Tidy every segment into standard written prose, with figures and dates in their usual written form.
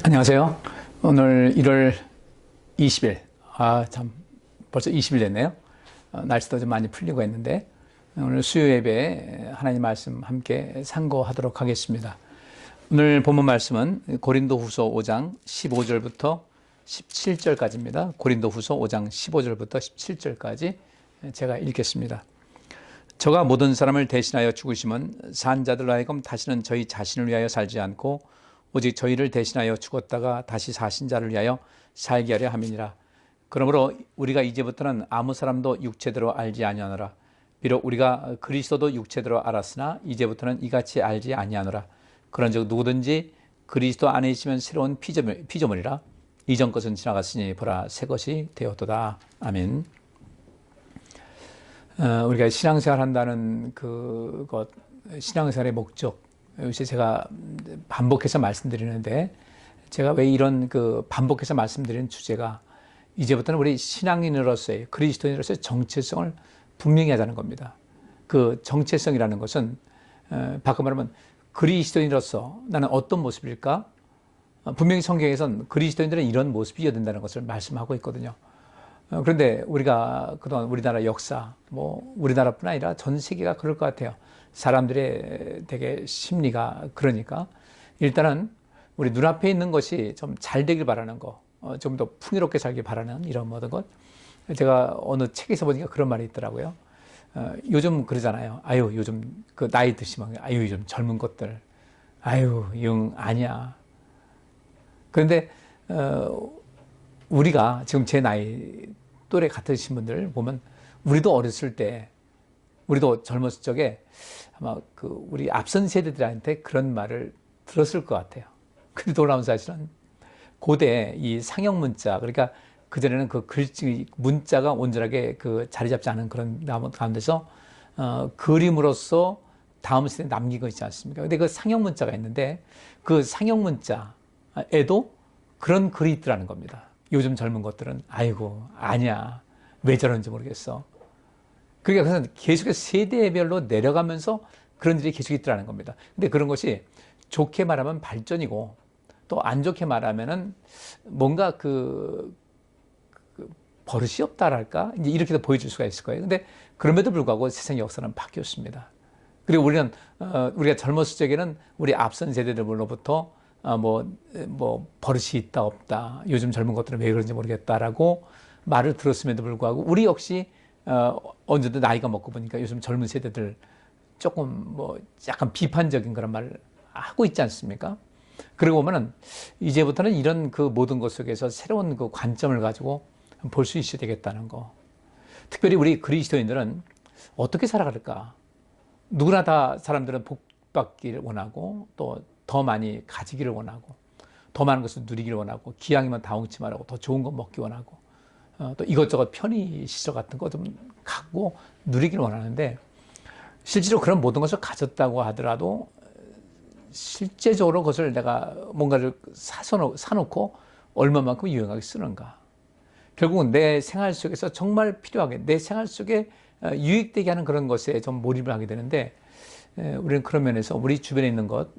안녕하세요. 오늘 1월 20일, 벌써 20일 됐네요. 날씨도 좀 많이 풀리고 했는데, 오늘 수요 예배 하나님 말씀 함께 상고하도록 하겠습니다. 오늘 본문 말씀은 고린도 후서 5장 15절부터 17절까지입니다. 고린도 후서 5장 15절부터 17절까지 제가 읽겠습니다. 저가 모든 사람을 대신하여 죽으심은 산 자들로 하여금 다시는 저희 자신을 위하여 살지 않고 오직 저희를 대신하여 죽었다가 다시 사신 자를 위하여 살게 하려 함이니라. 그러므로 우리가 이제부터는 아무 사람도 육체대로 알지 아니하노라. 비록 우리가 그리스도도 육체대로 알았으나 이제부터는 이같이 알지 아니하노라. 그런즉 누구든지 그리스도 안에 있으면 새로운 피조물이라. 이전 것은 지나갔으니 보라 새 것이 되었도다. 아멘. 우리가 신앙생활 한다는 그것, 신앙생활의 목적, 요새 제가 반복해서 말씀드리는데, 제가 왜 이런 반복해서 말씀드리는 주제가 이제부터는 우리 신앙인으로서의, 그리스도인으로서의 정체성을 분명히 하자는 겁니다. 그 정체성이라는 것은 바꿔 말하면 그리스도인으로서 나는 어떤 모습일까? 분명히 성경에선 그리스도인들은 이런 모습이어야 된다는 것을 말씀하고 있거든요. 그런데 우리가 그동안 우리나라 역사, 우리나라뿐 아니라 전 세계가 그럴 것 같아요. 사람들의 되게 심리가 그러니까 일단은 우리 눈앞에 있는 것이 좀 잘 되길 바라는 거, 좀 더 풍요롭게 살길 바라는 이런 모든 것. 제가 어느 책에서 보니까 그런 말이 있더라고요. 요즘 그러잖아요. 아유, 요즘 나이 드시면, 아유, 요즘 젊은 것들, 아유, 아니야. 그런데, 우리가 지금 제 나이 또래 같으신 분들 보면 우리도 어렸을 때, 우리도 젊었을 적에 아마 우리 앞선 세대들한테 그런 말을 들었을 것 같아요. 근데 놀라운 사실은 고대 이 상형 문자, 그러니까 그전에는 글씨, 문자가 온전하게 자리 잡지 않은 그런 가운데서, 그림으로써 다음 세대에 남긴 거 있지 않습니까? 근데 그 상형 문자가 있는데 그 상형 문자에도 그런 글이 있더라는 겁니다. 요즘 젊은 것들은, 아이고, 아니야. 왜 저런지 모르겠어. 그러니까 그것은 계속해서 세대별로 내려가면서 그런 일이 계속 있더라는 겁니다. 근데 그런 것이 좋게 말하면 발전이고 또 안 좋게 말하면은 뭔가 버릇이 없다랄까? 이제 이렇게도 보여줄 수가 있을 거예요. 근데 그럼에도 불구하고 세상의 역사는 바뀌었습니다. 그리고 우리가 젊었을 적에는 우리 앞선 세대들로부터 버릇이 있다, 없다. 요즘 젊은 것들은 왜 그런지 모르겠다라고 말을 들었음에도 불구하고 우리 역시 언제든 나이가 먹고 보니까 요즘 젊은 세대들 조금 약간 비판적인 그런 말을 하고 있지 않습니까? 그러고 보면은 이제부터는 이런 모든 것 속에서 새로운 관점을 가지고 볼 수 있어야 되겠다는 거. 특별히 우리 그리스도인들은 어떻게 살아갈까? 누구나 다 사람들은 복 받기를 원하고 또 더 많이 가지기를 원하고 더 많은 것을 누리기를 원하고 기왕이면 다홍치 말하고 더 좋은 거 먹기 원하고 또 이것저것 편의시설 같은 거 좀 갖고 누리기를 원하는데 실제로 그런 모든 것을 가졌다고 하더라도 실제적으로 그것을 내가 뭔가를 사놓고 얼마만큼 유용하게 쓰는가. 결국은 내 생활 속에서 정말 필요하게 내 생활 속에 유익되게 하는 그런 것에 좀 몰입을 하게 되는데 우리는 그런 면에서 우리 주변에 있는 것,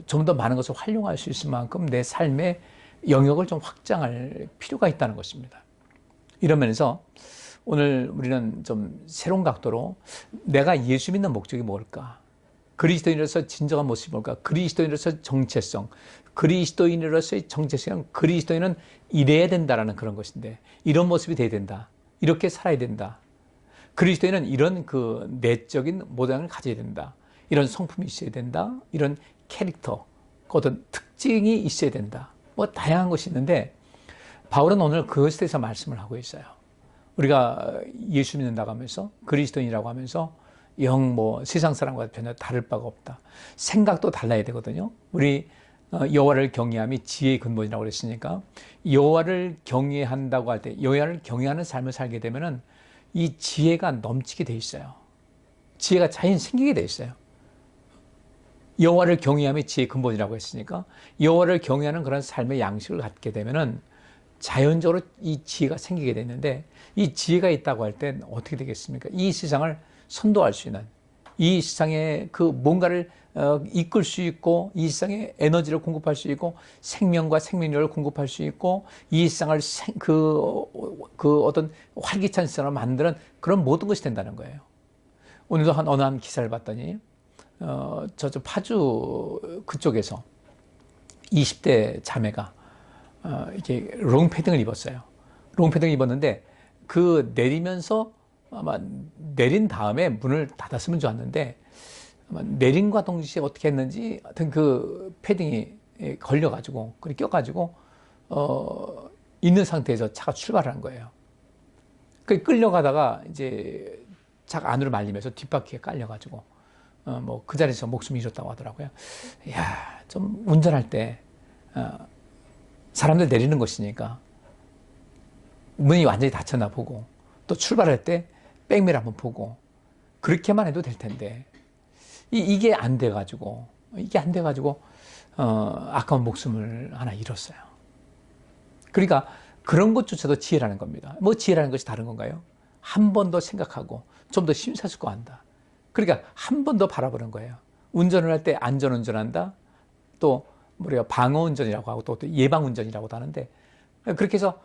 좀 더 많은 것을 활용할 수 있을 만큼 내 삶의 영역을 좀 확장할 필요가 있다는 것입니다. 이런 면에서 오늘 우리는 좀 새로운 각도로 내가 예수 믿는 목적이 뭘까? 그리스도인으로서 진정한 모습이 뭘까? 그리스도인으로서 정체성, 그리스도인으로서의 정체성은 그리스도인은 이래야 된다라는 그런 것인데 이런 모습이 돼야 된다. 이렇게 살아야 된다. 그리스도인은 이런 내적인 모양을 가져야 된다. 이런 성품이 있어야 된다. 이런 캐릭터, 어떤 특징이 있어야 된다. 다양한 것이 있는데 바울은 오늘 그것에 대해서 말씀을 하고 있어요. 우리가 예수 믿는다고 하면서 그리스도인이라고 하면서 세상 사람과 전혀 다를 바가 없다. 생각도 달라야 되거든요. 우리 여호와를 경외함이 지혜의 근본이라고 그랬으니까 여호와를 경외한다고 할 때 여호와를 경외하는 삶을 살게 되면은 이 지혜가 넘치게 돼 있어요. 지혜가 자연 생기게 돼 있어요. 여호와를 경외함이 지혜의 근본이라고 했으니까 여호와를 경외하는 그런 삶의 양식을 갖게 되면은 자연적으로 이 지혜가 생기게 되는데 이 지혜가 있다고 할 땐 어떻게 되겠습니까? 이 세상을 선도할 수 있는 이 세상에 그 뭔가를 이끌 수 있고, 이 세상에 에너지를 공급할 수 있고, 생명과 생명력을 공급할 수 있고, 이 세상을 그 어떤 활기찬 세상을 만드는 그런 모든 것이 된다는 거예요. 오늘도 어느 한 기사를 봤더니 저쪽 파주 그쪽에서 20대 자매가 이렇게 롱패딩을 입었어요. 롱패딩을 입었는데 그 내리면서 아마 내린 다음에 문을 닫았으면 좋았는데 아마 내린과 동시에 어떻게 했는지 하여튼 그 패딩이 걸려가지고 그렇게 껴가지고 있는 상태에서 차가 출발한 거예요. 그 끌려가다가 이제 차 안으로 말리면서 뒷바퀴에 깔려가지고 뭐 그 자리에서 목숨을 잃었다고 하더라고요. 이야, 좀 운전할 때 사람들 내리는 것이니까 문이 완전히 닫혔나 보고 또 출발할 때 백미러 한번 보고 그렇게만 해도 될 텐데 이게 안 돼가지고 아까운 목숨을 하나 잃었어요. 그러니까 그런 것조차도 지혜라는 겁니다. 뭐 지혜라는 것이 다른 건가요? 한 번 더 생각하고 좀 더 심사숙고한다. 그러니까 한 번 더 바라보는 거예요. 운전을 할 때 안전운전한다. 또 우리가 방어운전이라고 하고 또 예방운전이라고도 하는데 그렇게 해서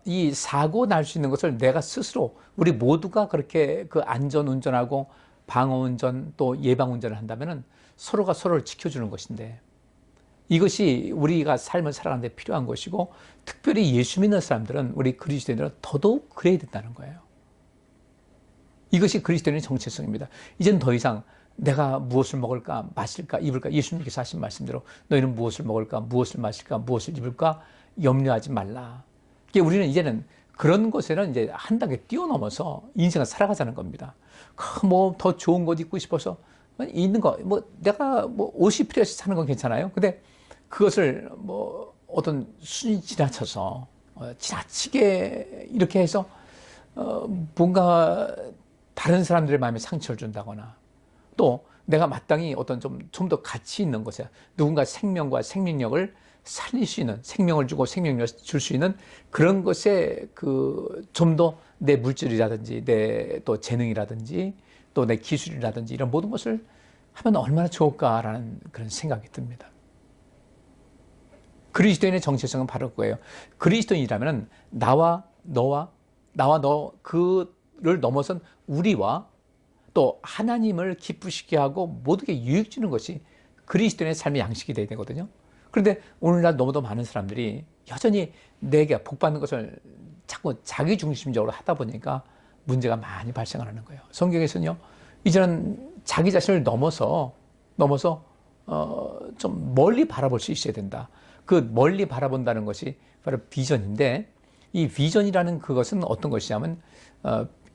이 사고 날 수 있는 것을 내가 스스로 우리 모두가 그렇게 그 안전운전하고 방어운전 또 예방운전을 한다면은 서로가 서로를 지켜주는 것인데 이것이 우리가 삶을 살아가는 데 필요한 것이고 특별히 예수 믿는 사람들은 우리 그리스도인들은 더더욱 그래야 된다는 거예요. 이것이 그리스도인의 정체성입니다. 이젠 더 이상 내가 무엇을 먹을까 마실까 입을까 예수님께서 하신 말씀대로 너희는 무엇을 먹을까 무엇을 마실까 무엇을 입을까 염려하지 말라. 우리는 이제는 그런 것에는 이제 한 단계 뛰어넘어서 인생을 살아가자는 겁니다. 뭐 더 좋은 옷 입고 싶어서 있는 거 뭐 내가 뭐 옷이 필요해서 사는 건 괜찮아요. 근데 그것을 뭐 어떤 순위 지나쳐서 지나치게 이렇게 해서 뭔가 다른 사람들의 마음에 상처를 준다거나 또 내가 마땅히 어떤 좀 더 가치 있는 것에 누군가 생명과 생명력을 살릴 수 있는 생명을 주고 생명력을 줄 수 있는 그런 것에 그 좀 더 내 물질이라든지 내 또 재능이라든지 또 내 기술이라든지 이런 모든 것을 하면 얼마나 좋을까라는 그런 생각이 듭니다. 그리스도인의 정체성은 바로 그거예요. 그리스도인이라면 나와 너 그를 넘어선 우리와 또 하나님을 기쁘시게 하고 모두에게 유익 주는 것이 그리스도인의 삶의 양식이 되어야 되거든요. 그런데 오늘날 너무도 많은 사람들이 여전히 내게 복받는 것을 자꾸 자기중심적으로 하다 보니까 문제가 많이 발생하는 거예요. 성경에서는요, 이제는 자기 자신을 넘어서 좀 멀리 바라볼 수 있어야 된다. 그 멀리 바라본다는 것이 바로 비전인데 이 비전이라는 그것은 어떤 것이냐면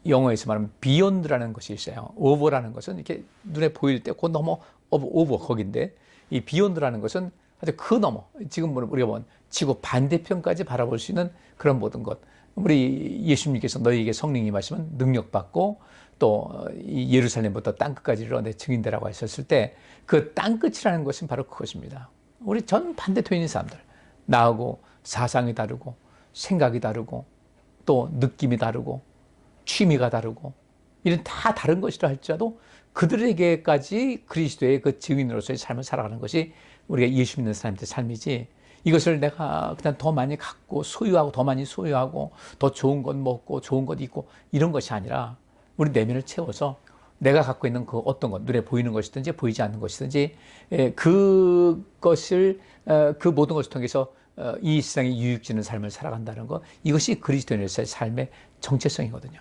영어에서 말하면 beyond라는 것이 있어요. over라는 것은 이렇게 눈에 보일 때 그 넘어 over 거긴데 이 beyond라는 것은 아주 그 넘어 지금 우리가 본 지구 반대편까지 바라볼 수 있는 그런 모든 것. 우리 예수님께서 너희에게 성령이 임하시면 능력받고 또 이 예루살렘부터 땅끝까지 이르러 내 증인되라고 하셨을 때 그 땅끝이라는 것은 바로 그것입니다. 우리 전 반대편에 있는 사람들 나하고 사상이 다르고 생각이 다르고 또 느낌이 다르고 취미가 다르고 이런 다 다른 것이라 할지라도 그들에게까지 그리스도의 그 증인으로서의 삶을 살아가는 것이 우리가 예수 믿는 사람들의 삶이지 이것을 내가 그냥 더 많이 갖고 소유하고 더 많이 소유하고 더 좋은 것 먹고 좋은 것 입고 이런 것이 아니라 우리 내면을 채워서 내가 갖고 있는 그 어떤 것 눈에 보이는 것이든지 보이지 않는 것이든지 그것을 그 모든 것을 통해서 이 세상에 유익지는 삶을 살아간다는 것 이것이 그리스도인으로서의 삶의 정체성이거든요.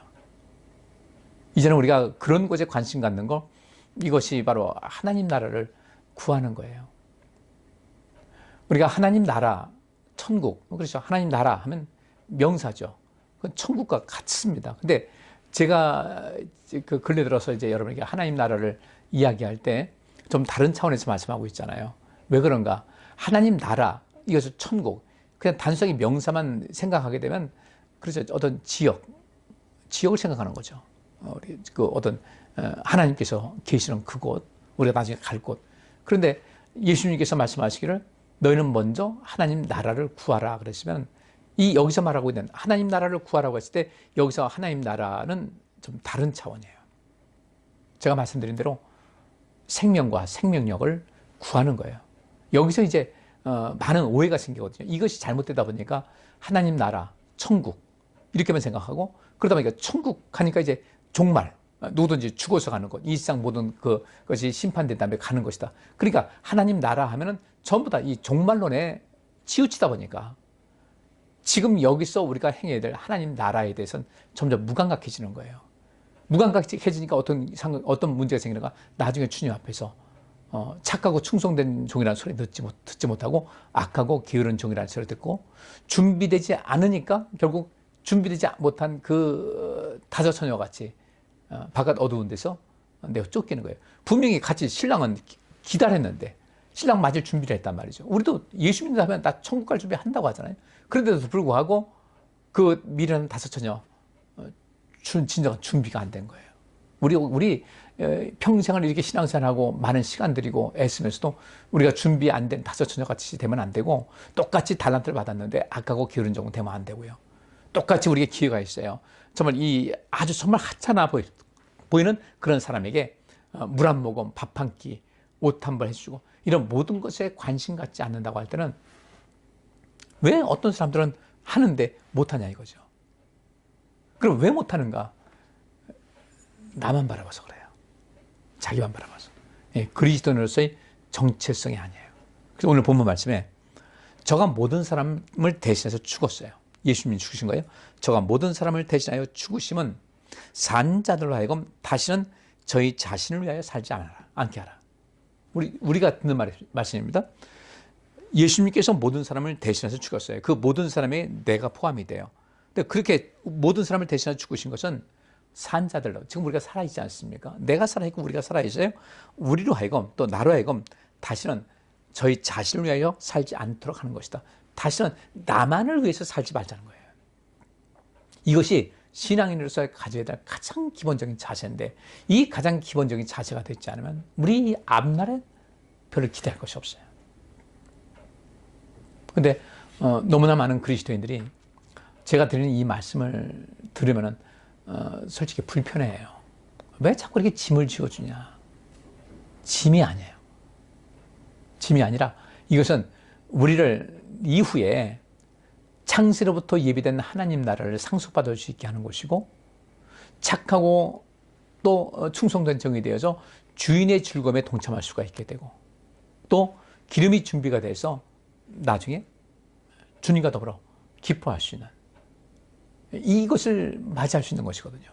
이제는 우리가 그런 것에 관심 갖는 것 이것이 바로 하나님 나라를 구하는 거예요. 우리가 하나님 나라, 천국 그렇죠. 하나님 나라 하면 명사죠. 그건 천국과 같습니다. 근데 제가 그 근래 들어서 이제 여러분에게 하나님 나라를 이야기할 때 좀 다른 차원에서 말씀하고 있잖아요. 왜 그런가? 하나님 나라, 이것을 천국, 그냥 단순히 명사만 생각하게 되면 그렇죠. 어떤 지역을 생각하는 거죠. 그 어떤 하나님께서 계시는 그곳, 우리가 나중에 갈 곳. 그런데 예수님께서 말씀하시기를 너희는 먼저 하나님 나라를 구하라 그랬으면 이 여기서 말하고 있는 하나님 나라를 구하라고 했을 때 여기서 하나님 나라는 좀 다른 차원이에요. 제가 말씀드린 대로 생명과 생명력을 구하는 거예요. 여기서 이제 많은 오해가 생기거든요. 이것이 잘못되다 보니까 하나님 나라, 천국 이렇게만 생각하고, 그러다 보니까 천국 하니까 이제 종말, 누구든지 죽어서 가는 것, 이 세상 모든 그것이 심판된 다음에 가는 것이다. 그러니까 하나님 나라 하면은 전부 다 이 종말론에 치우치다 보니까 지금 여기서 우리가 행해야 될 하나님 나라에 대해서는 점점 무감각해지는 거예요. 무감각해지니까 어떤 문제가 생기는가? 나중에 주님 앞에서 착하고 충성된 종이라는 소리 듣지 못하고 악하고 게으른 종이라는 소리 듣고, 준비되지 않으니까 결국 준비되지 못한 그 다저처녀 같이 바깥 어두운 데서 내가 쫓기는 거예요. 분명히 같이 신랑은 기다렸는데 신랑 맞을 준비를 했단 말이죠. 우리도 예수 믿는다면 다 천국 갈 준비 한다고 하잖아요. 그런데도 불구하고 그 미련한 다저처녀 진정한 준비가 안 된 거예요. 우리 평생을 이렇게 신앙생활하고 많은 시간 들이고 애쓰면서도 우리가 준비 안 된 다저처녀 같이 되면 안 되고, 똑같이 달란트를 받았는데 악하고 게으른 종은 되면 안 되고요. 똑같이 우리에게 기회가 있어요. 정말 아주 정말 하찮아 보이는 그런 사람에게 물 한 모금, 밥 한 끼, 옷 한 벌 해주고, 이런 모든 것에 관심 갖지 않는다고 할 때는 왜 어떤 사람들은 하는데 못하냐 이거죠. 그럼 왜 못하는가? 나만 바라봐서 그래요. 자기만 바라봐서. 그리스도인으로서의 정체성이 아니에요. 그래서 오늘 본문 말씀에 저가 모든 사람을 대신해서 죽었어요. 예수님이 죽으신 거예요. 저가 모든 사람을 대신하여 죽으심은 산 자들로 하여금 다시는 저희 자신을 위하여 살지 않게 하라. 우리가 듣는 말씀입니다. 예수님께서 모든 사람을 대신해서 죽었어요. 그 모든 사람에 내가 포함이 돼요. 근데 그렇게 모든 사람을 대신해서 죽으신 것은 산 자들로, 지금 우리가 살아있지 않습니까? 내가 살아있고 우리가 살아있어요. 우리로 하여금, 또 나로 하여금 다시는 저희 자신을 위하여 살지 않도록 하는 것이다. 다시는 나만을 위해서 살지 말자는 거예요. 이것이 신앙인으로서 가져야 될 가장 기본적인 자세인데, 이 가장 기본적인 자세가 되지 않으면 우리 앞날에 별로 기대할 것이 없어요. 근데 너무나 많은 그리스도인들이 제가 드리는 이 말씀을 들으면은 솔직히 불편해해요. 왜 자꾸 이렇게 짐을 지어주냐? 짐이 아니에요. 짐이 아니라 이것은 우리를 이후에 창세로부터 예비된 하나님 나라를 상속받을 수 있게 하는 것이고, 착하고 또 충성된 종이 되어서 주인의 즐거움에 동참할 수가 있게 되고, 또 기름이 준비가 돼서 나중에 주님과 더불어 기뻐할 수 있는, 이것을 맞이할 수 있는 것이거든요.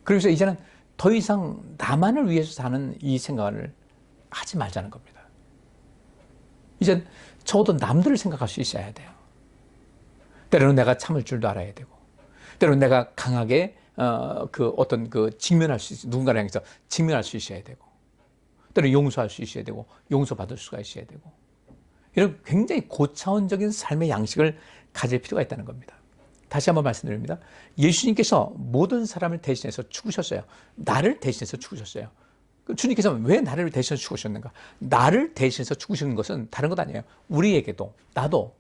그래서 이제는 더 이상 나만을 위해서 사는 이 생각을 하지 말자는 겁니다. 이젠 적어도 남들을 생각할 수 있어야 돼요. 때로는 내가 참을 줄도 알아야 되고, 때로는 내가 강하게 직면할 수 있어요. 누군가를 향해서 직면할 수 있어야 되고, 때로는 용서할 수 있어야 되고, 용서받을 수가 있어야 되고, 이런 굉장히 고차원적인 삶의 양식을 가질 필요가 있다는 겁니다. 다시 한번 말씀드립니다. 예수님께서 모든 사람을 대신해서 죽으셨어요. 나를 대신해서 죽으셨어요. 주님께서 왜 나를 대신해서 죽으셨는가? 나를 대신해서 죽으시는 것은 다른 것 아니에요. 우리에게도, 나도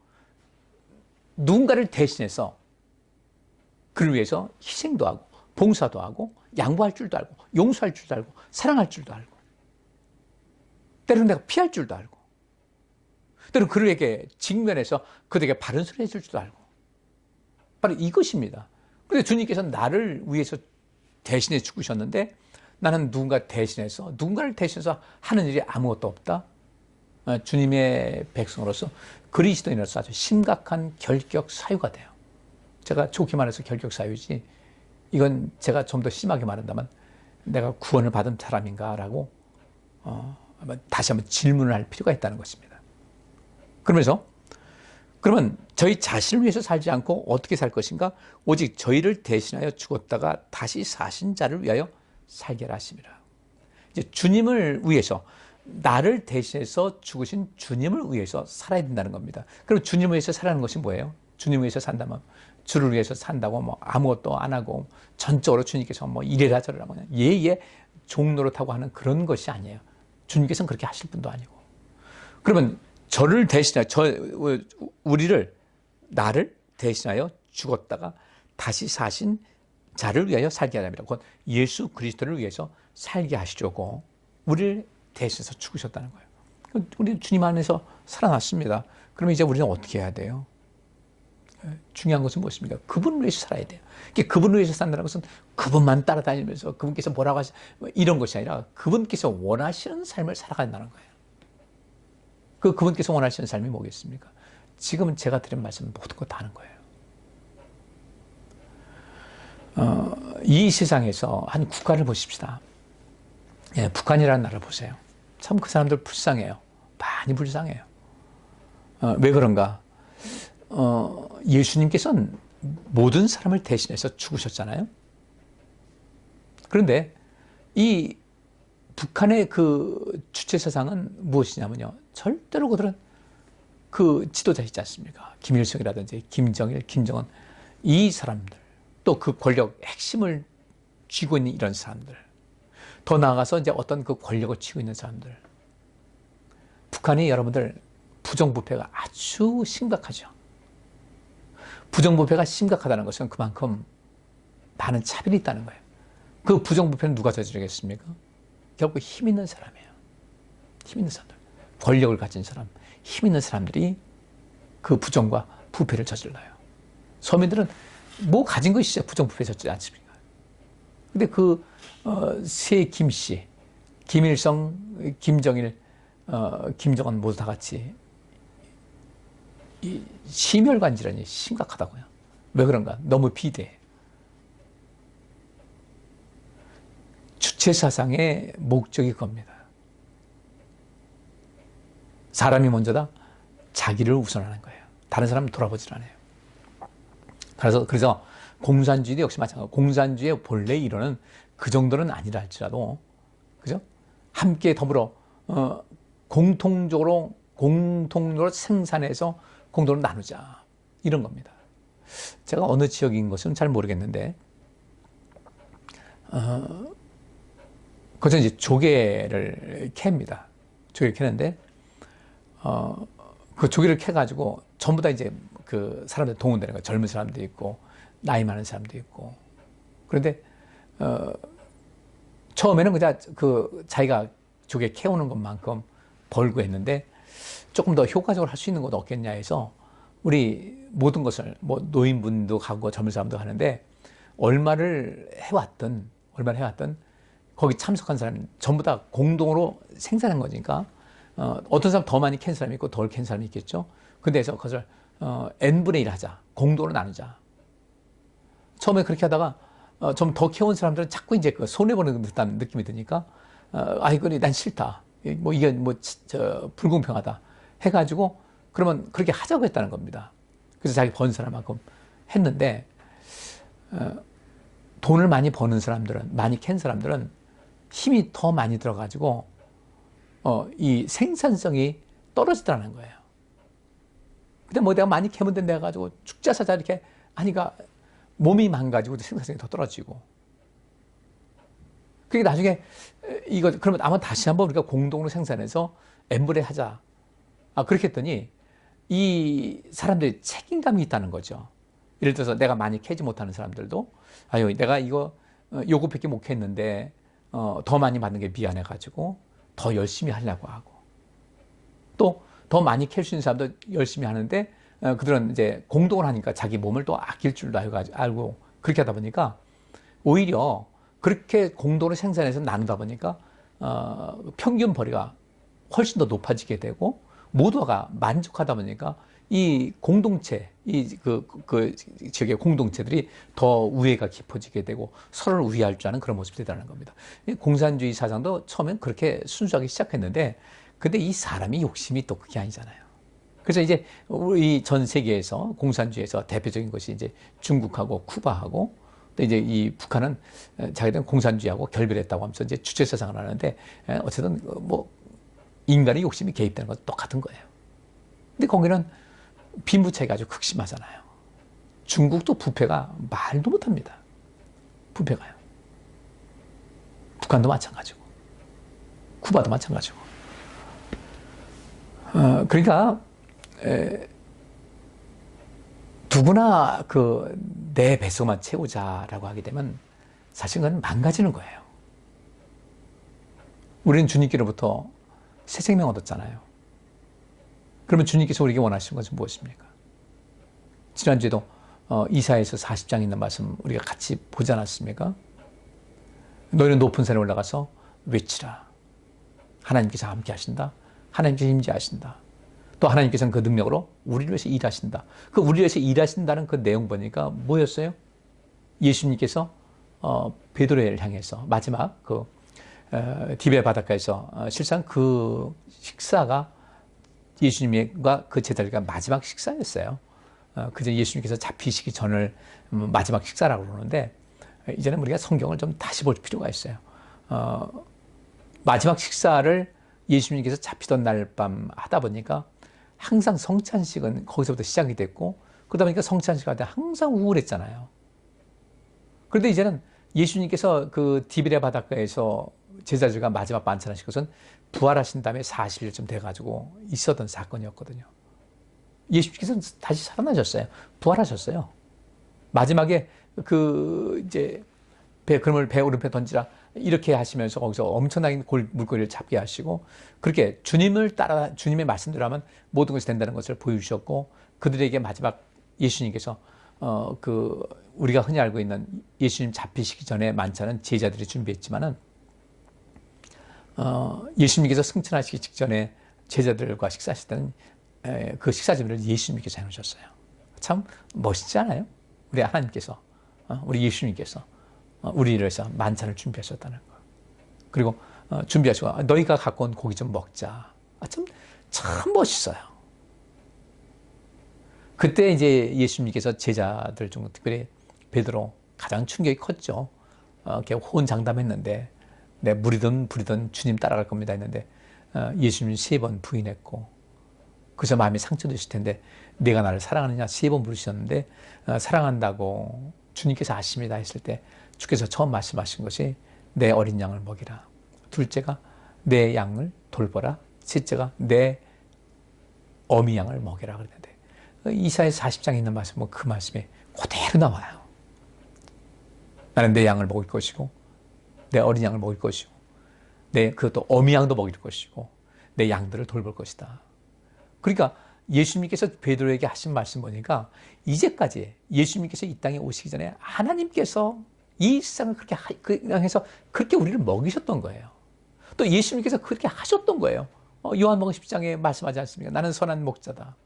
누군가를 대신해서 그를 위해서 희생도 하고, 봉사도 하고, 양보할 줄도 알고, 용서할 줄도 알고, 사랑할 줄도 알고, 때로는 내가 피할 줄도 알고, 때로는 그에게 직면해서 그에게 바른 소리 해줄 줄도 알고, 바로 이것입니다. 그런데 주님께서는 나를 위해서 대신해 죽으셨는데, 나는 누군가를 대신해서 하는 일이 아무것도 없다. 주님의 백성으로서, 그리스도인으로서 아주 심각한 결격 사유가 돼요. 제가 좋게 말해서 결격 사유지, 이건 제가 좀 더 심하게 말한다면 내가 구원을 받은 사람인가라고 다시 한번 질문을 할 필요가 있다는 것입니다. 그러면 저희 자신을 위해서 살지 않고 어떻게 살 것인가? 오직 저희를 대신하여 죽었다가 다시 사신 자를 위하여 살게 하심이라. 이제 주님을 위해서, 나를 대신해서 죽으신 주님을 위해서 살아야 된다는 겁니다. 그럼 주님을 위해서 살아가는 것이 뭐예요? 주님을 위해서 산다면, 주를 위해서 산다고 아무것도 안 하고 전적으로 주님께서 이래라 저래라 예예 종노릇하고 하는 그런 것이 아니에요. 주님께서는 그렇게 하실 분도 아니고. 그러면 나를 대신하여 죽었다가 다시 사신 자를 위하여 살게 하랍니다. 곧 예수 그리스도를 위해서 살게 하시려고 우리를 대신해서 죽으셨다는 거예요. 우리 주님 안에서 살아났습니다. 그러면 이제 우리는 어떻게 해야 돼요? 중요한 것은 무엇입니까? 그분을 위해서 살아야 돼요. 그분을 위해서 산다는 것은 그분만 따라다니면서 그분께서 뭐라고 하시 이런 것이 아니라 그분께서 원하시는 삶을 살아간다는 거예요. 그분께서 원하시는 삶이 뭐겠습니까? 지금은 제가 드린 말씀 모든 거 다 하는 거예요. 이 세상에서 한 국가를 보십시다. 예, 북한이라는 나라를 보세요. 참 그 사람들 불쌍해요. 많이 불쌍해요. 왜 그런가? 예수님께서는 모든 사람을 대신해서 죽으셨잖아요. 그런데 이 북한의 그 주체 사상은 무엇이냐면요. 절대로 그들은 그 지도자 있지 않습니까? 김일성이라든지 김정일, 김정은 이 사람들 또 그 권력 핵심을 쥐고 있는 이런 사람들 더 나아가서 이제 어떤 그 권력을 쥐고 있는 사람들 북한이 여러분들 부정부패가 아주 심각하죠. 부정부패가 심각하다는 것은 그만큼 많은 차별이 있다는 거예요. 그 부정부패는 누가 저지르겠습니까? 결국 힘 있는 사람이에요. 힘 있는 사람들. 권력을 가진 사람, 힘 있는 사람들이 그 부정과 부패를 저질러요. 서민들은 뭐 가진 것이 부정부패 저지르지 않습니까? 근데 세 김씨, 김일성, 김정일, 김정은 모두 다 같이 이 심혈관 질환이 심각하다고요. 왜 그런가? 너무 비대해. 주체사상의 목적이 그겁니다. 사람이 먼저다 자기를 우선하는 거예요. 다른 사람은 돌아보질 않아요. 그래서 공산주의도 역시 마찬가지고 공산주의의 본래 이론은 그 정도는 아니라 할지라도 그죠? 함께 더불어 공통적으로 생산해서 공동으로 나누자 이런 겁니다. 제가 어느 지역인 것은 잘 모르겠는데 거기서 이제 조개를 캡니다. 조개를 캐는데 그 조개를 캐가지고 전부 다 이제 그 사람들 동원되는 거예요. 젊은 사람도 있고 나이 많은 사람도 있고 그런데 처음에는 그냥 자기가 조개 캐오는 것만큼 벌고 했는데 조금 더 효과적으로 할 수 있는 것 없겠냐 해서 우리 모든 것을 뭐 노인분도 가고 젊은 사람도 하는데 얼마를 해왔든 거기 참석한 사람 전부 다 공동으로 생산한 거니까 어떤 사람 더 많이 캔 사람이 있고 덜 캔 사람이 있겠죠. 근데서 그것을 n분의 1 하자. 공동으로 나누자. 처음에 그렇게 하다가 좀 더 캐온 사람들은 자꾸 이제 손해보는 듯한 느낌이 드니까 이거는 난 싫다. 뭐 이게 불공평하다. 해가지고 그러면 그렇게 하자고 했다는 겁니다. 그래서 자기 번 사람만큼 했는데 돈을 많이 버는 사람들은 많이 캔 사람들은 힘이 더 많이 들어가지고 이 생산성이 떨어지더라는 거예요. 근데 뭐 내가 많이 캐면 된다 해가지고 축자사자 이렇게 하니까 몸이 망가지고 생산성이 더 떨어지고 그게 나중에 그러면 아마 다시 한번 우리가 공동으로 생산해서 n분의 하자. 그렇게 했더니 이 사람들이 책임감이 있다는 거죠. 예를 들어서 내가 많이 캐지 못하는 사람들도 내가 이거 요거밖에 못 캤는데 더 많이 받는 게 미안해가지고 더 열심히 하려고 하고 또 더 많이 캘 수 있는 사람도 열심히 하는데 그들은 이제 공동을 하니까 자기 몸을 또 아낄 줄도 알고 그렇게 하다 보니까 오히려 그렇게 공동으로 생산해서 나누다 보니까 평균 벌이가 훨씬 더 높아지게 되고 모두가 만족하다 보니까 이 공동체, 지역의 공동체들이 더 우애가 깊어지게 되고 서로를 우애할 줄 아는 그런 모습이 되다는 겁니다. 공산주의 사상도 처음엔 그렇게 순수하게 시작했는데, 근데 이 사람이 욕심이 또 그게 아니잖아요. 그래서 이제 우리 전 세계에서 공산주의에서 대표적인 것이 이제 중국하고 쿠바하고 또 이제 이 북한은 자기들은 공산주의하고 결별했다고 하면서 이제 주체 사상을 하는데 어쨌든 뭐 인간의 욕심이 개입되는 건 똑같은 거예요. 근데 거기는 빈부 차이가 아주 극심하잖아요. 중국도 부패가 말도 못합니다. 부패가요. 북한도 마찬가지고, 쿠바도 마찬가지고. 그러니까 누구나 내 뱃속만 채우자라고 하게 되면 사실 그건 망가지는 거예요. 우리는 주님께로부터 새 생명 얻었잖아요. 그러면 주님께서 우리에게 원하시는 것은 무엇입니까? 지난주에도 이사야서 40장 있는 말씀 우리가 같이 보지 않았습니까? 너희는 높은 산에 올라가서 외치라. 하나님께서 함께 하신다. 하나님께서 임재하신다. 또 하나님께서는 그 능력으로 우리를 위해서 일하신다. 그 우리를 위해서 일하신다는 그 내용 보니까 뭐였어요? 예수님께서 베드로를 향해서 마지막 그 디베 바닷가에서 실상 그 식사가 예수님과 그 제자들과 마지막 식사였어요. 그저 예수님께서 잡히시기 전을 마지막 식사라고 그러는데 이제는 우리가 성경을 좀 다시 볼 필요가 있어요. 마지막 식사를 예수님께서 잡히던 날 밤 하다 보니까 항상 성찬식은 거기서부터 시작이 됐고 그러다 보니까 성찬식 할 때 항상 우울했잖아요. 그런데 이제는 예수님께서 그 디베랴 바닷가에서 제자들과 마지막 만찬하신 것은 부활하신 다음에 40일쯤 돼가지고 있었던 사건이었거든요. 예수님께서는 다시 살아나셨어요. 부활하셨어요. 마지막에 이제 그러면 배 오른편 던지라 이렇게 하시면서 거기서 엄청나게 물고기를 잡게 하시고 그렇게 주님의 말씀대로 하면 모든 것이 된다는 것을 보여주셨고 그들에게 마지막 예수님께서 우리가 흔히 알고 있는 예수님 잡히시기 전에 만찬은 제자들이 준비했지만은 예수님께서 승천하시기 직전에 제자들과 식사하실 때는 그 식사 준비를 예수님께서 해놓으셨어요. 참 멋있지 않아요? 우리 하나님께서 우리 예수님께서 우리를 위해서 만찬을 준비하셨다는 거. 그리고 준비하시고 너희가 갖고 온 고기 좀 먹자. 참 멋있어요. 그때 이제 예수님께서 제자들 중 특별히 베드로 가장 충격이 컸죠. 이렇게 호언장담했는데 무리든 부리든 주님 따라갈 겁니다 했는데 예수님 3번 부인했고 그래서 마음이 상처되실 텐데 내가 나를 사랑하느냐 3번 물으셨는데 사랑한다고 주님께서 아십니다 했을 때 주께서 처음 말씀하신 것이 내 어린 양을 먹이라. 둘째가 내 양을 돌보라. 셋째가 내 어미 양을 먹이라 그랬는데 이사야 40장에 있는 말씀은 그 말씀이 그대로 나와요. 나는 내 양을 먹일 것이고 내 어린 양을 먹일 것이고 그것도 어미 양도 먹일 것이고 내 양들을 돌볼 것이다. 그러니까 예수님께서 베드로에게 하신 말씀 보니까 이제까지 예수님께서 이 땅에 오시기 전에 하나님께서 이 세상을 그렇게 해서 그렇게 우리를 먹이셨던 거예요. 또 예수님께서 그렇게 하셨던 거예요. 요한복음 10장에 말씀하지 않습니까? 나는 선한 목자다.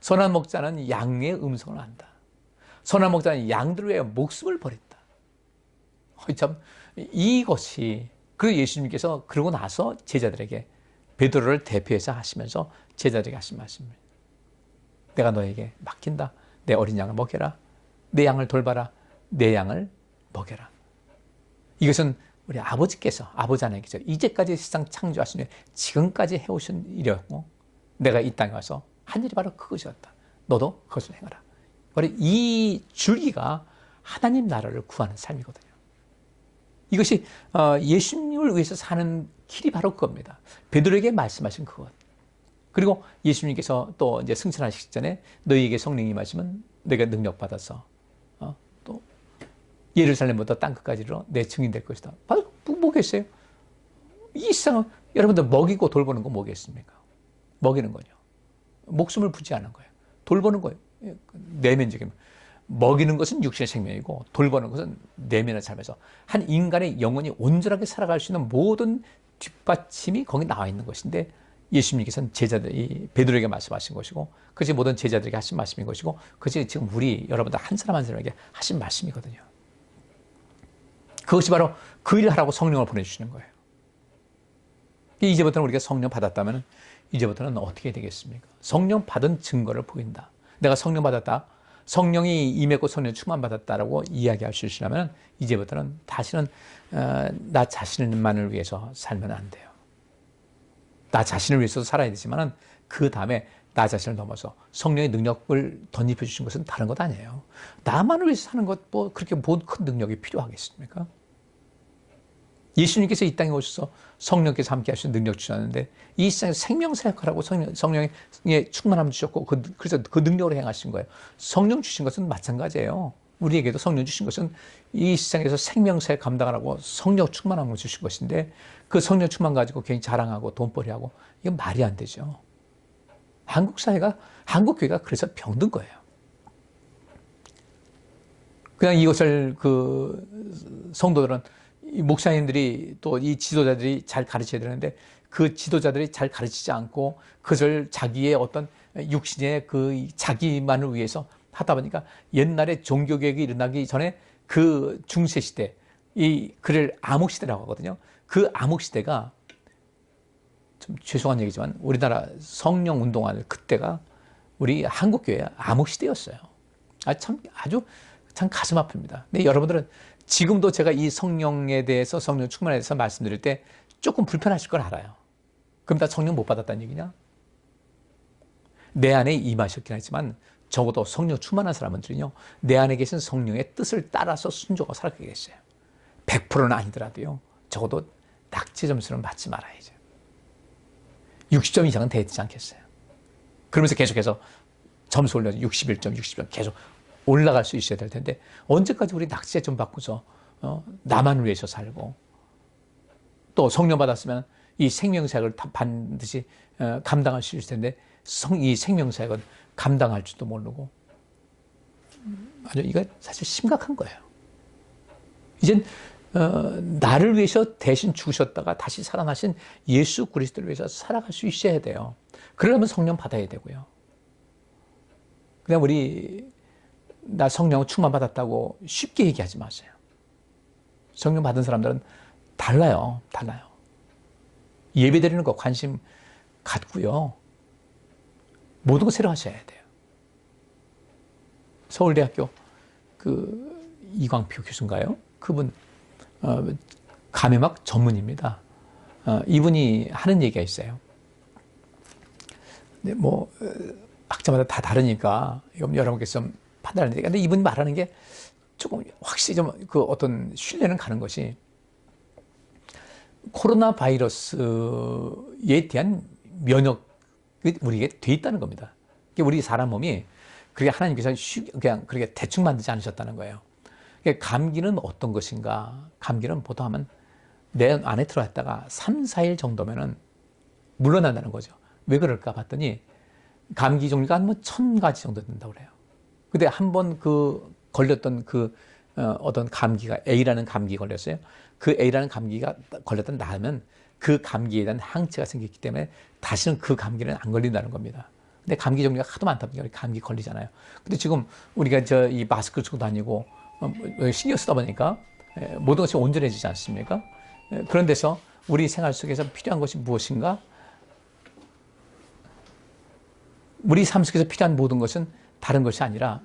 선한 목자는 양의 음성을 안다. 선한 목자는 양들을 위해 목숨을 버린다. 참 이것이 그리고 예수님께서 그러고 나서 제자들에게 베드로를 대표해서 하시면서 제자들에게 하신 말씀입니다. 내가 너에게 맡긴다. 내 어린 양을 먹여라. 내 양을 돌봐라. 내 양을 먹여라. 이것은 우리 아버지께서 아버지 하나님께서 이제까지 세상 창조하신 후에 지금까지 해오신 일이었고 내가 이 땅에 와서 한 일이 바로 그것이었다. 너도 그것을 행하라. 바로 이 줄기가 하나님 나라를 구하는 삶이거든요. 이것이 예수님을 위해서 사는 길이 바로 그겁니다. 베드로에게 말씀하신 그것. 그리고 예수님께서 또 이제 승천하시기 전에 너희에게 성령이 임하시면 너희가 능력 받아서 또 예루살렘부터 땅끝까지로 내 증인 될 것이다. 바로 뭐겠어요? 이 세상은 여러분들 먹이고 돌보는 거 뭐겠습니까? 먹이는 거죠. 목숨을 부지하는 거예요. 돌보는 거예요. 내면적인 먹이는 것은 육신의 생명이고 돌보는 것은 내면의 삶에서 한 인간의 영혼이 온전하게 살아갈 수 있는 모든 뒷받침이 거기 나와 있는 것인데 예수님께서는 베드로에게 말씀하신 것이고 그것이 모든 제자들에게 하신 말씀인 것이고 그것이 지금 우리 여러분들 한 사람 한 사람에게 하신 말씀이거든요. 그것이 바로 그 일을 하라고 성령을 보내주시는 거예요. 이제부터는 우리가 성령 받았다면 이제부터는 어떻게 되겠습니까? 성령 받은 증거를 보인다. 내가 성령 받았다. 성령이 임했고 성령 충만 받았다라고 이야기할 수 있으려면 이제부터는 다시는 나 자신만을 위해서 살면 안 돼요. 나 자신을 위해서도 살아야 되지만 그 다음에 나 자신을 넘어서 성령의 능력을 덧입혀 주신 것은 다른 것 아니에요. 나만을 위해서 사는 것 그렇게 큰 능력이 필요하겠습니까? 예수님께서 이 땅에 오셔서 성령께서 함께 하시는 능력 주셨는데 이 세상에서 생명사역하라고 성령의 충만함을 주셨고 그래서 그 능력으로 행하신 거예요. 성령 주신 것은 마찬가지예요. 우리에게도 성령 주신 것은 이 세상에서 생명사에 감당하라고 성령 충만함을 주신 것인데 그 성령 충만 가지고 괜히 자랑하고 돈벌이하고 이건 말이 안 되죠. 한국 사회가, 한국 교회가 그래서 병든 거예요. 그냥 이것을 그 성도들은, 이 목사님들이 또 이 지도자들이 잘 가르쳐야 되는데 그 지도자들이 잘 가르치지 않고 그것을 자기의 어떤 육신의 그 자기만을 위해서 하다 보니까 옛날에 종교개혁이 일어나기 전에 그 중세시대, 이 그를 암흑시대라고 하거든요. 그 암흑시대가, 좀 죄송한 얘기지만 우리나라 성령 운동하는 그때가 우리 한국교회의 암흑시대였어요. 아주 참 가슴 아픕니다. 근데 여러분들은 지금도 제가 이 성령에 대해서, 성령 충만에 대해서 말씀드릴 때 조금 불편하실 걸 알아요. 그럼 다 성령 못 받았다는 얘기냐? 내 안에 임하셨긴 하지만 적어도 성령 충만한 사람들은요, 내 안에 계신 성령의 뜻을 따라서 순종하고 살아가게 됐어요. 100%는 아니더라도요, 적어도 낙제 점수는 받지 말아야죠. 60점 이상은 되지 않겠어요? 그러면서 계속해서 점수 올려서 61점, 60점 계속 올라갈 수 있어야 될 텐데 언제까지 우리 낙제 점 받고서 나만을 위해서 살고, 또 성령 받았으면 이 생명사역을 반드시 감당할 수 있을 텐데 이 생명사역은 감당할 줄도 모르고, 아주 이거 사실 심각한 거예요. 이젠 나를 위해서 대신 죽으셨다가 다시 살아나신 예수 그리스도를 위해서 살아갈 수 있어야 돼요. 그러려면 성령 받아야 되고요. 그냥 나 성령 충만 받았다고 쉽게 얘기하지 마세요. 성령 받은 사람들은 달라요. 예배 드리는 거 관심 갖고요. 모든 거 새로 하셔야 돼요. 서울대학교 그 이광표 교수인가요? 그분 감염학 전문입니다. 이분이 하는 얘기가 있어요. 근데 뭐 학자마다 다 다르니까 이건 여러분께서 좀 판단하는 얘기가, 근데 이분이 말하는 게 조금 확실히 좀 그 어떤 신뢰는 가는 것이, 코로나 바이러스에 대한 면역이 우리에게 돼 있다는 겁니다. 우리 사람 몸이 그렇게 하나님께서 그냥 그렇게 대충 만들지 않으셨다는 거예요. 감기는 어떤 것인가? 감기는 보통 하면 내 안에 들어왔다가 3, 4일 정도면은 물러난다는 거죠. 왜 그럴까 봤더니 감기 종류가 한 1000가지 정도 된다고 그래요. 근데 한 번 걸렸던 어떤 감기가, A라는 감기 걸렸어요. 그 A라는 감기가 걸렸던 나으면 그 감기에 대한 항체가 생겼기 때문에 다시는 그 감기는 안 걸린다는 겁니다. 근데 감기 종류가 하도 많다 보니까 감기 걸리잖아요. 근데 지금 우리가 이 마스크를 쓰고 다니고 신경 쓰다 보니까 모든 것이 온전해지지 않습니까? 그런 데서 우리 생활 속에서 필요한 것이 무엇인가? 우리 삶 속에서 필요한 모든 것은 다른 것이 아니라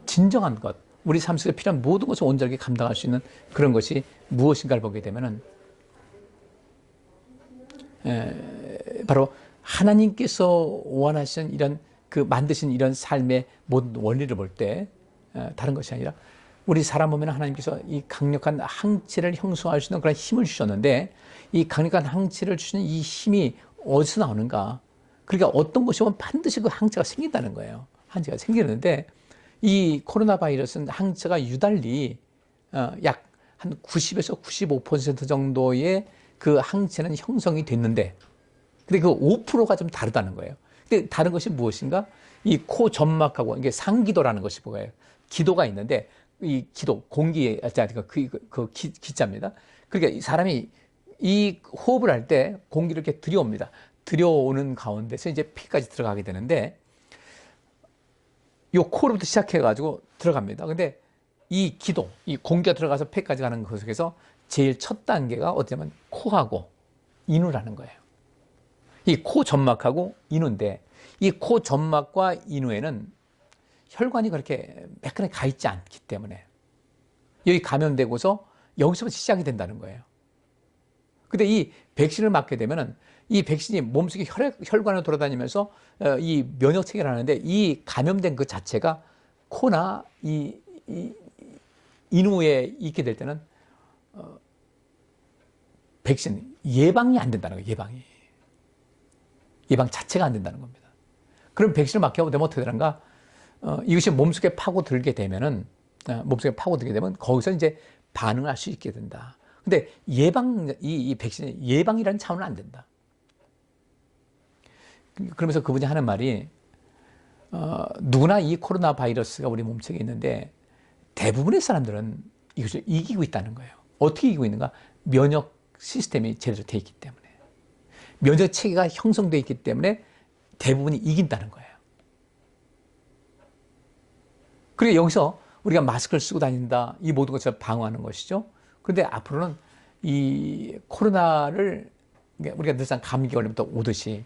진정한 것, 우리 삶 속에 필요한 모든 것을 온전하게 감당할 수 있는 그런 것이 무엇인가를 보게 되면은 바로 하나님께서 원하시는 이런 만드신 이런 삶의 모든 원리를 볼 때 다른 것이 아니라, 우리 사람 보면 하나님께서 이 강력한 항체를 형성할 수 있는 그런 힘을 주셨는데, 이 강력한 항체를 주시는 이 힘이 어디서 나오는가? 그러니까 어떤 것이 오면 반드시 그 항체가 생긴다는 거예요. 항체가 생기는데, 이 코로나 바이러스는 항체가 유달리 약 한 90에서 95% 정도의 그 항체는 형성이 됐는데, 근데 그 5%가 좀 다르다는 거예요. 근데 다른 것이 무엇인가? 이 코 점막하고, 이게 상기도라는 것이 뭐예요? 기도가 있는데, 이 기도, 공기의, 기자입니다. 그러니까 이 사람이 이 호흡을 할 때 공기를 이렇게 들여옵니다. 들여오는 가운데서 이제 피까지 들어가게 되는데, 요 코로부터 시작해가지고 들어갑니다. 근데 이 기도, 이 공기가 들어가서 폐까지 가는 것 속에서 제일 첫 단계가 어쩌면 코하고 인후라는 거예요. 이 코 점막하고 인후인데, 이 코 점막과 인후에는 혈관이 그렇게 매끈하게 가 있지 않기 때문에 여기 감염되고서 여기서부터 시작이 된다는 거예요. 근데 이 백신을 맞게 되면은 이 백신이 몸속에 혈관을 돌아다니면서 이 면역 체계를 하는데, 이 감염된 그 자체가 코나 이 인후에 있게 될 때는 백신 예방이 안 된다는 거예요. 예방 자체가 안 된다는 겁니다. 그럼 백신을 맞게 하고 되면 어떻게 되는가? 이것이 몸속에 파고들게 되면은, 몸속에 파고들게 되면 거기서 이제 반응을 할 수 있게 된다. 근데 이 백신의 예방이라는 차원은 안 된다. 그러면서 그분이 하는 말이, 누구나 이 코로나 바이러스가 우리 몸속에 있는데 대부분의 사람들은 이것을 이기고 있다는 거예요. 어떻게 이기고 있는가? 면역 시스템이 제대로 되어 있기 때문에. 면역 체계가 형성되어 있기 때문에 대부분이 이긴다는 거예요. 그리고 여기서 우리가 마스크를 쓰고 다닌다, 이 모든 것을 방어하는 것이죠. 그런데 앞으로는 이 코로나를, 우리가 늘상 감기 걸리면 또 오듯이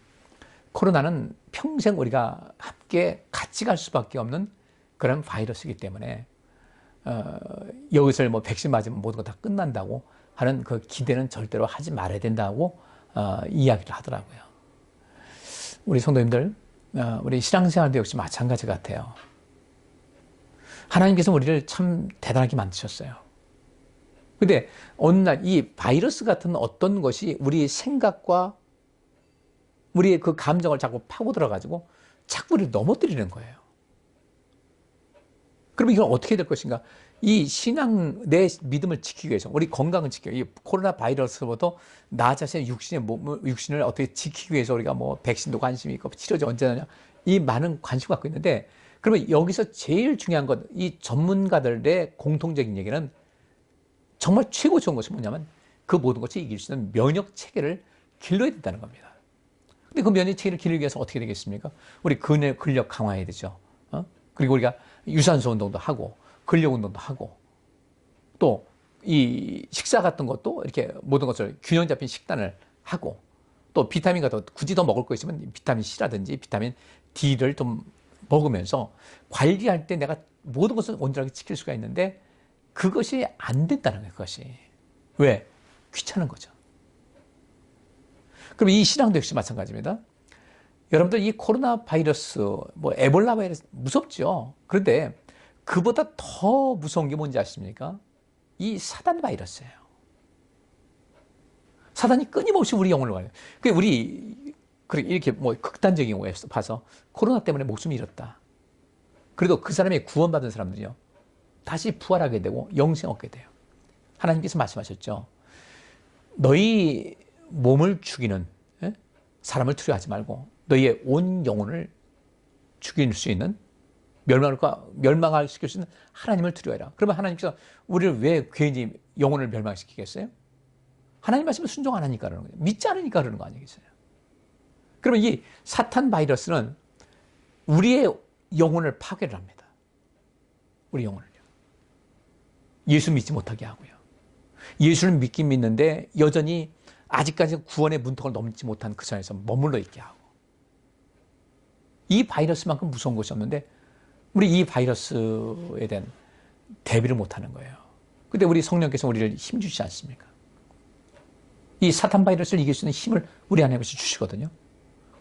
코로나는 평생 우리가 함께 같이 갈 수밖에 없는 그런 바이러스이기 때문에 여기서 뭐 백신 맞으면 모든 거 다 끝난다고 하는 그 기대는 절대로 하지 말아야 된다고 이야기를 하더라고요. 우리 성도님들, 우리 신앙생활도 역시 마찬가지 같아요. 하나님께서 우리를 참 대단하게 만드셨어요. 근데 어느 날 이 바이러스 같은 어떤 것이 우리의 생각과 우리의 그 감정을 자꾸 파고들어가지고 자꾸 우리를 넘어뜨리는 거예요. 그럼 이건 어떻게 될 것인가? 이 신앙, 내 믿음을 지키기 위해서, 우리 건강을 지키기 위해서, 이 코로나 바이러스보다 나 자신의 육신을 어떻게 지키기 위해서 우리가 뭐 백신도 관심이 있고 치료제 언제 나냐, 이 많은 관심 갖고 있는데, 그러면 여기서 제일 중요한 것, 이 전문가들의 공통적인 얘기는 정말 최고 좋은 것이 뭐냐면 그 모든 것을 이길 수 있는 면역 체계를 길러야 된다는 겁니다. 근데 그 면역 체계를 기르기 위해서 어떻게 되겠습니까? 우리 근력 강화해야 되죠. 그리고 우리가 유산소 운동도 하고, 근력 운동도 하고, 또 이 식사 같은 것도 이렇게 모든 것을 균형 잡힌 식단을 하고, 또 비타민 같은 거 굳이 더 먹을 거 있으면 비타민 C라든지 비타민 D를 좀 먹으면서 관리할 때 내가 모든 것을 온전하게 지킬 수가 있는데 그것이 안 된다는 거예요, 그것이. 왜? 귀찮은 거죠. 그럼 이 신앙도 역시 마찬가지입니다. 여러분들 이 코로나 바이러스, 뭐 에볼라 바이러스 무섭죠. 그런데 그보다 더 무서운 게 뭔지 아십니까? 이 사단 바이러스예요. 사단이 끊임없이 우리 영혼을 가요. 우리 이렇게 뭐 극단적인 경우에 봐서 코로나 때문에 목숨을 잃었다. 그래도 그 사람이 구원받은 사람들이요, 다시 부활하게 되고 영생 얻게 돼요. 하나님께서 말씀하셨죠. 너희 몸을 죽이는 사람을 두려워하지 말고 너희의 온 영혼을 죽일 수 있는, 멸망을 시킬 수 있는 하나님을 두려워해라. 그러면 하나님께서 우리를 왜 괜히 영혼을 멸망시키겠어요? 하나님 말씀을 순종 안 하니까 그러는 거예요. 믿지 않으니까 그러는 거 아니겠어요? 그러면 이 사탄 바이러스는 우리의 영혼을 파괴를 합니다. 우리 영혼을요. 예수 믿지 못하게 하고요. 예수를 믿긴 믿는데 여전히 아직까지 구원의 문턱을 넘지 못한 그 선에서 머물러 있게 하고. 이 바이러스만큼 무서운 것이 없는데 우리 이 바이러스에 대한 대비를 못하는 거예요. 근데 우리 성령께서 우리를 힘주시지 않습니까? 이 사탄 바이러스를 이길 수 있는 힘을 우리 안에 주시거든요.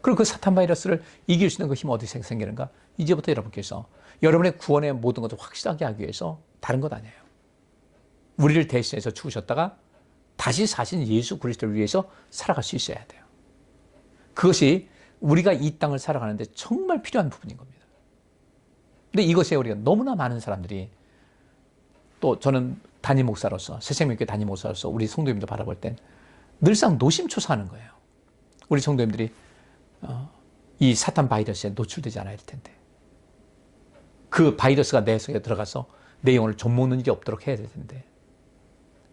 그리고 그 사탄 바이러스를 이길 수 있는 그 힘은 어디서 생기는가? 이제부터 여러분께서 여러분의 구원의 모든 것을 확실하게 하기 위해서 다른 것 아니에요. 우리를 대신해서 죽으셨다가 다시 사신 예수 그리스도를 위해서 살아갈 수 있어야 돼요. 그것이 우리가 이 땅을 살아가는데 정말 필요한 부분인 겁니다. 근데 이것에 우리가 너무나 많은 사람들이, 또 저는 담임 목사로서, 새생명교회 담임 목사로서 우리 성도님들 바라볼 땐 늘상 노심초사하는 거예요. 우리 성도님들이 이 사탄 바이러스에 노출되지 않아야 될 텐데, 그 바이러스가 내 속에 들어가서 내 영혼을 좀먹는 일이 없도록 해야 될 텐데,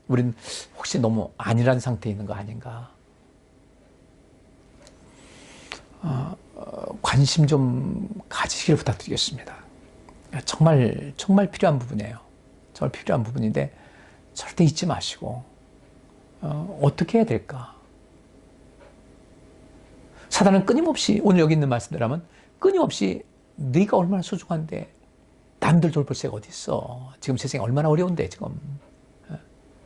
우리는 혹시 너무 안일한 상태에 있는 거 아닌가? 관심 좀 가지시길 부탁드리겠습니다. 정말 정말 필요한 부분이에요. 정말 필요한 부분인데 절대 잊지 마시고, 어떻게 해야 될까? 사단은 끊임없이, 오늘 여기 있는 말씀대로 하면 끊임없이 네가 얼마나 소중한데 남들 돌볼 새가 어디 있어? 지금 세상이 얼마나 어려운데 지금.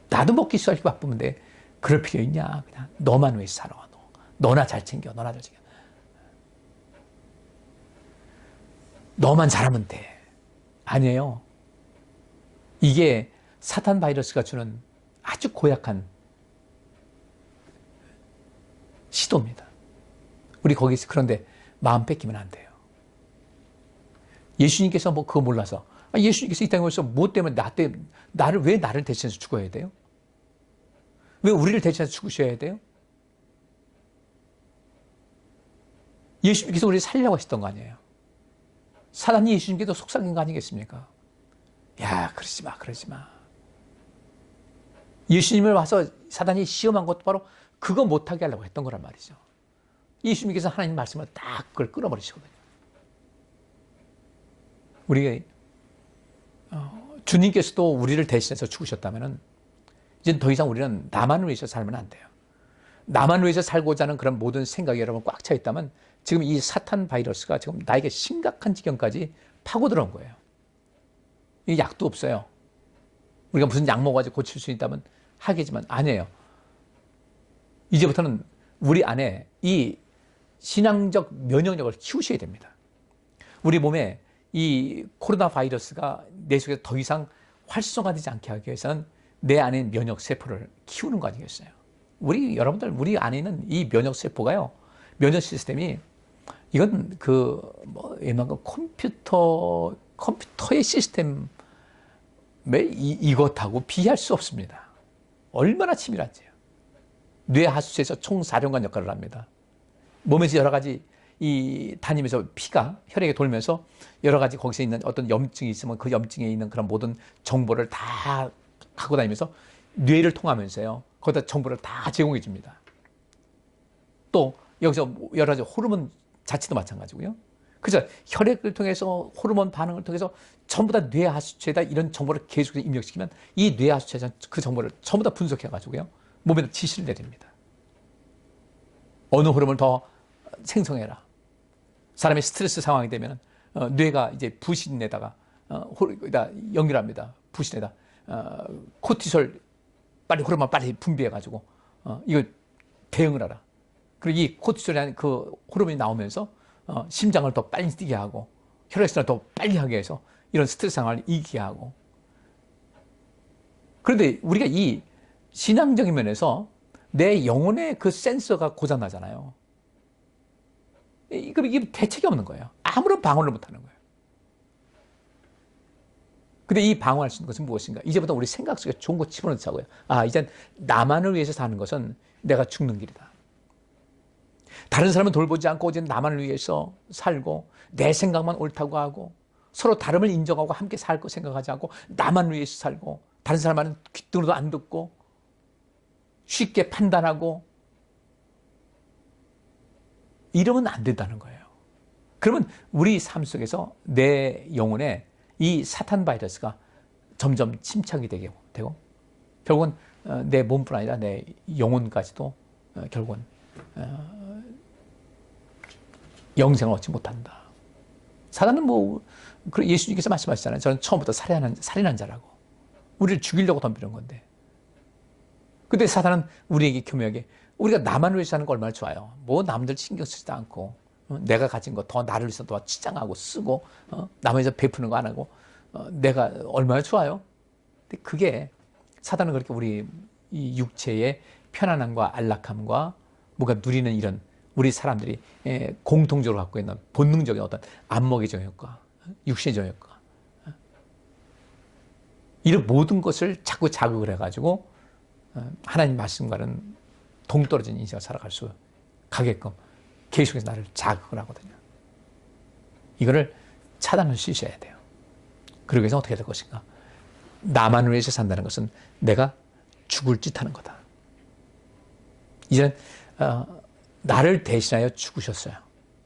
나도 먹기 살기 바쁘는데 그럴 필요 있냐? 그냥 너만 왜 살아? 너나 잘 챙겨. 너나 잘 챙겨. 너만 잘하면 돼. 아니에요. 이게 사탄 바이러스가 주는 아주 고약한 시도입니다. 우리 거기서 그런데 마음 뺏기면 안 돼요. 예수님께서 뭐 그거 몰라서 예수님께서 이 땅에 오셔서 뭐 때문에 왜 나를 대신해서 죽어야 돼요? 왜 우리를 대신해서 죽으셔야 돼요? 예수님께서 우리를 살리려고 하셨던 거 아니에요? 사단이 예수님께도 속삭인 거 아니겠습니까? 야, 그러지 마, 그러지 마. 예수님을 와서 사단이 시험한 것도 바로 그거 못하게 하려고 했던 거란 말이죠. 예수님께서 하나님 말씀을 딱 그걸 끊어버리시거든요. 우리 주님께서도 우리를 대신해서 죽으셨다면 이제 더 이상 우리는 나만을 위해서 살면 안 돼요. 나만을 위해서 살고자 하는 그런 모든 생각이 여러분 꽉 차 있다면 지금 이 사탄 바이러스가 지금 나에게 심각한 지경까지 파고들어온 거예요. 이 약도 없어요. 우리가 무슨 약 먹어가지고 고칠 수 있다면 하겠지만 아니에요. 이제부터는 우리 안에 이 신앙적 면역력을 키우셔야 됩니다. 우리 몸에 이 코로나 바이러스가 내 속에 더 이상 활성화되지 않게 하기 위해서는 내 안에 면역 세포를 키우는 거 아니겠어요? 여러분들, 우리 안에 있는 이 면역 세포가요, 면역 시스템이 이건 컴퓨터의 시스템에 이것하고 비할 수 없습니다. 얼마나 치밀한지요. 뇌하수체에서 총사령관 역할을 합니다. 몸에서 여러 가지 다니면서 피가 혈액에 돌면서 여러 가지 거기서 있는 어떤 염증이 있으면 그 염증에 있는 그런 모든 정보를 다 갖고 다니면서 뇌를 통하면서요, 거기다 정보를 다 제공해 줍니다. 또 여기서 여러 가지 호르몬 자체도 마찬가지고요. 그래서 혈액을 통해서 호르몬 반응을 통해서 전부 다 뇌하수체에다 이런 정보를 계속해서 입력시키면 이 뇌하수체에서 그 정보를 전부 다 분석해가지고요, 몸에다 지시를 내립니다. 어느 호르몬을 더 생성해라. 사람이 스트레스 상황이 되면 뇌가 이제 부신에다가 연결합니다. 부신에다 코티솔 호르몬 빨리 분비해가지고 이걸 대응을 하라. 그리고 이 코티솔이라는 그 호르몬이 나오면서 심장을 더 빨리 뛰게 하고 혈액순환을 더 빨리 하게 해서 이런 스트레스 상황을 이기게 하고. 그런데 우리가 이 신앙적인 면에서 내 영혼의 그 센서가 고장나잖아요. 이게 대책이 없는 거예요. 아무런 방어를 못하는 거예요. 근데 이 방어할 수 있는 것은 무엇인가? 이제부터 우리 생각 속에 좋은 거 집어넣자고요. 이젠 나만을 위해서 사는 것은 내가 죽는 길이다. 다른 사람은 돌보지 않고 이제 나만을 위해서 살고 내 생각만 옳다고 하고 서로 다름을 인정하고 함께 살 거 생각하지 않고 나만을 위해서 살고 다른 사람 말은 귀등으로도 안 듣고 쉽게 판단하고 이러면 안 된다는 거예요. 그러면 우리 삶 속에서 내 영혼에 이 사탄 바이러스가 점점 침착이 되고 결국은 내 몸뿐 아니라 내 영혼까지도 결국은 영생을 얻지 못한다. 사단은 예수님께서 말씀하시잖아요. 저는 처음부터 살인한 자라고. 우리를 죽이려고 덤비는 건데. 근데 사단은 우리에게 교묘하게 우리가 나만을 위해서 하는 거 얼마나 좋아요. 남들 신경 쓰지도 않고 내가 가진 거 더 나를 위해서 더 치장하고 쓰고 남을 위해서 베푸는 거 안 하고 내가 얼마나 좋아요. 근데 그게 사단은 그렇게 우리 이 육체의 편안함과 안락함과 뭔가 누리는 이런 우리 사람들이 공통적으로 갖고 있는 본능적인 어떤 안목의 정욕과 육신의 정욕과 이런 모든 것을 자꾸 자극을 해가지고 하나님 말씀과는 동떨어진 인생을 살아갈 수 가게끔 계속해서 나를 자극을 하거든요. 이거를 차단할 수 있어야 돼요. 그러기 위해서 어떻게 될 것인가? 나만을 위해서 산다는 것은 내가 죽을 짓 하는 거다. 이제는 나를 대신하여 죽으셨어요.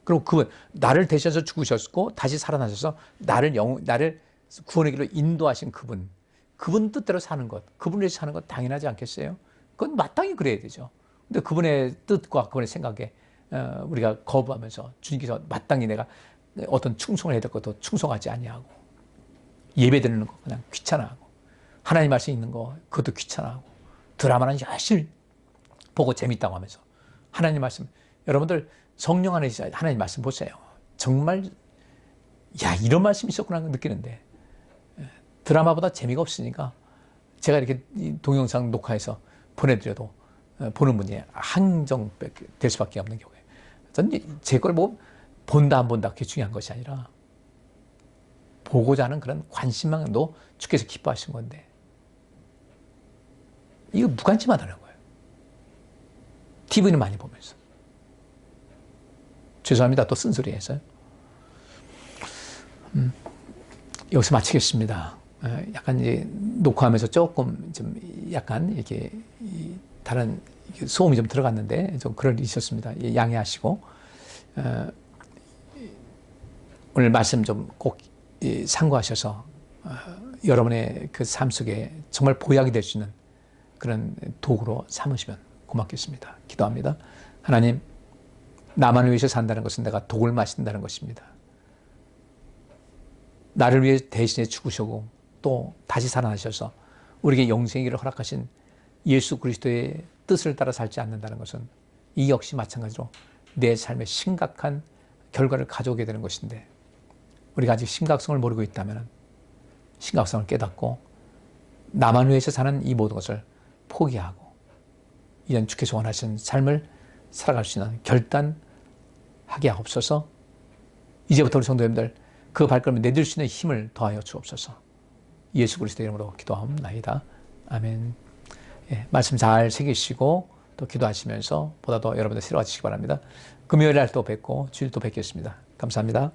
그리고 그분 나를 대신해서 죽으셨고 다시 살아나셔서 나를 구원의 길로 인도하신 그분 뜻대로 사는 것, 그분을 위해서 사는 것 당연하지 않겠어요? 그건 마땅히 그래야 되죠. 근데 그분의 뜻과 그분의 생각에 우리가 거부하면서 주님께서 마땅히 내가 어떤 충성을 해야 될 것도 충성하지 아니하고 예배 드리는 거 그냥 귀찮아하고 하나님 말씀 읽는 거 그것도 귀찮아하고 드라마는 열심히 보고 재밌다고 하면서 하나님 말씀, 여러분들 성령 안에 하나님 말씀 보세요. 정말 이런 말씀이 있었구나 느끼는데 드라마보다 재미가 없으니까 제가 이렇게 동영상 녹화해서 보내드려도 보는 분이 한정될 수밖에 없는 경우에 저는 제 걸 본다 안 본다 그게 중요한 것이 아니라 보고자 하는 그런 관심만도 주께서 기뻐하신 건데 이거 무관심하다는 거예요. TV는 많이 보면서. 죄송합니다. 또 쓴소리해서요. 여기서 마치겠습니다. 약간 이제 녹화하면서 조금 좀 약간 이렇게 다른 소음이 좀 들어갔는데 좀 그럴 일이 있었습니다. 양해하시고 오늘 말씀 좀 꼭 참고하셔서 여러분의 그 삶 속에 정말 보약이 될 수 있는 그런 도구로 삼으시면 고맙겠습니다. 기도합니다. 하나님, 나만을 위해서 산다는 것은 내가 독을 마신다는 것입니다. 나를 위해 대신에 죽으시고 또 다시 살아나셔서 우리에게 영생이를 허락하신 예수 그리스도의 뜻을 따라 살지 않는다는 것은 이 역시 마찬가지로 내 삶에 심각한 결과를 가져오게 되는 것인데 우리가 아직 심각성을 모르고 있다면 심각성을 깨닫고 나만 위해서 사는 이 모든 것을 포기하고 이런 주께서 원하시는 삶을 살아갈 수 있는 결단하게 하옵소서. 이제부터 우리 성도님들 그 발걸음을 내딜 수 있는 힘을 더하여 주옵소서. 예수 그리스도 이름으로 기도하옵나이다. 아멘. 예, 말씀 잘 새기시고 또 기도하시면서 보다 더 여러분들 새로워지시기 바랍니다. 금요일 날 또 뵙고 주일 또 뵙겠습니다. 감사합니다.